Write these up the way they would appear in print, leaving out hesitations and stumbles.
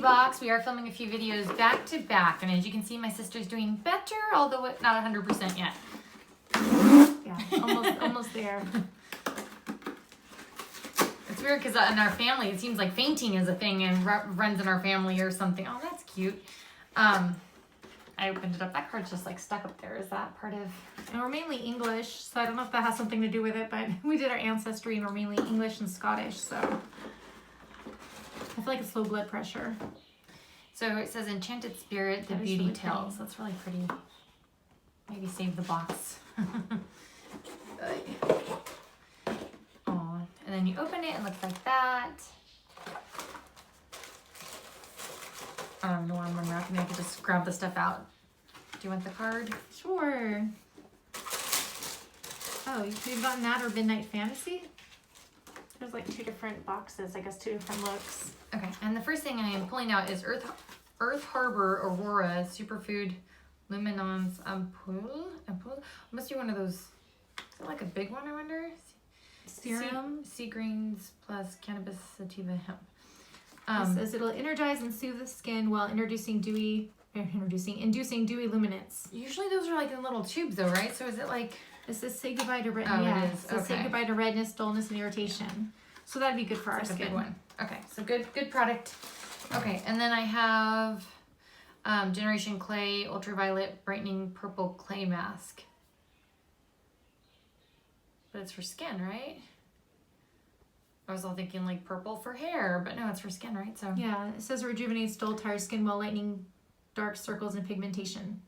Glossybox. We are filming a few videos back to back, and as you can see, my sister's doing better, although not 100% yet. Yeah, almost there. It's weird because in our family, it seems like fainting is a thing and runs in our family or something. Oh, that's cute. I opened it up. That card's just like stuck up there. Is that part of... And we're mainly English, so I don't know if that has something to do with it, but we did our ancestry and we're mainly English and Scottish, so I feel like it's low blood pressure. So it says Enchanted Spirit, the That is Beauty really Tales. pretty. That's really pretty. Maybe save the box. Oh, and then you open it and it looks like that. I don't know why I'm unwrapping it. I could just grab the stuff out. Do you want the card? Sure. Oh, you could have gotten that or Midnight Fantasy. There's like two different boxes, I guess two different looks. Okay, and the first thing I am pulling out is Earth Harbor Aurora Superfood Luminance Ampoule. Must be one of those. Is it like a big one, I wonder? Serum. Sea greens plus cannabis sativa hemp. It says it'll energize and soothe the skin while inducing dewy luminance. Usually those are like in little tubes though, right? So is it like... It says say goodbye to redness. Oh, yeah, it is. It says say Okay. goodbye to redness, dullness, and irritation. So that'd be good for our That's a skin. big one. Okay, so good product. Okay, and then I have Generation Clay Ultraviolet Brightening Purple Clay Mask. But it's for skin, right? I was all thinking like purple for hair, but no, it's for skin, right? So Yeah, it says rejuvenates dull, tired skin while lightening dark circles and pigmentation.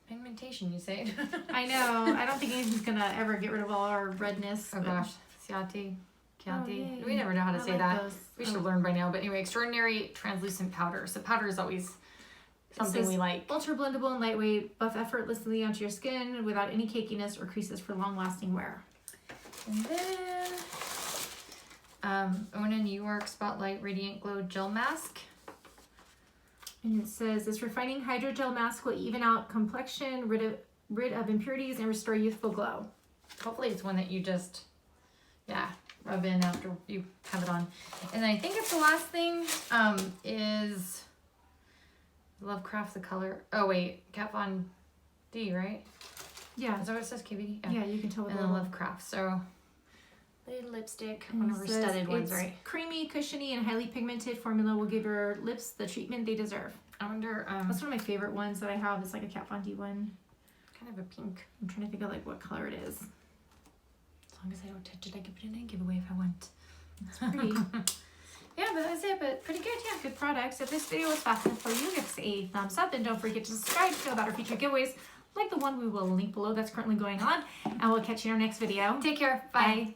Pigmentation, you say? I know. I don't think anything's gonna ever get rid of all our redness. Oh but- gosh, Chianti. yay. We never know how to I say like that. those. We should have learned by now. But anyway, extraordinary translucent powder. So powder is always something says we like. Ultra blendable and lightweight, buff effortlessly onto your skin without any cakiness or creases for long-lasting wear. And then Ona New York Spotlight Radiant Glow Gel Mask. And it says this refining hydrogel mask will even out complexion, rid of impurities, and restore youthful glow. Hopefully it's one that you just, rub in after you have it on. And then I think it's the last thing is Lovecraft the color. Oh wait, Kat Von D, right? Yeah. Is that what it says, KVD? Yeah, you can tell with And the then little Lovecraft. So little lipstick, And one it of her says studded ones, it's right? creamy, cushiony, and highly pigmented formula will give your lips the treatment they deserve. I wonder, That's one of my favorite ones that I have. It's like a Kat Von D one. kind of a pink. I'm trying to think of like what color it is. As long as I don't touch it, I can put it in a giveaway if I want. It's pretty. Yeah, but that's it. But pretty good, yeah. Good products. If this video was fascinating for you, give us a thumbs up and don't forget to subscribe to know about our future giveaways like the one we will link below that's currently going on. And we'll catch you in our next video. Take care. Bye. Bye.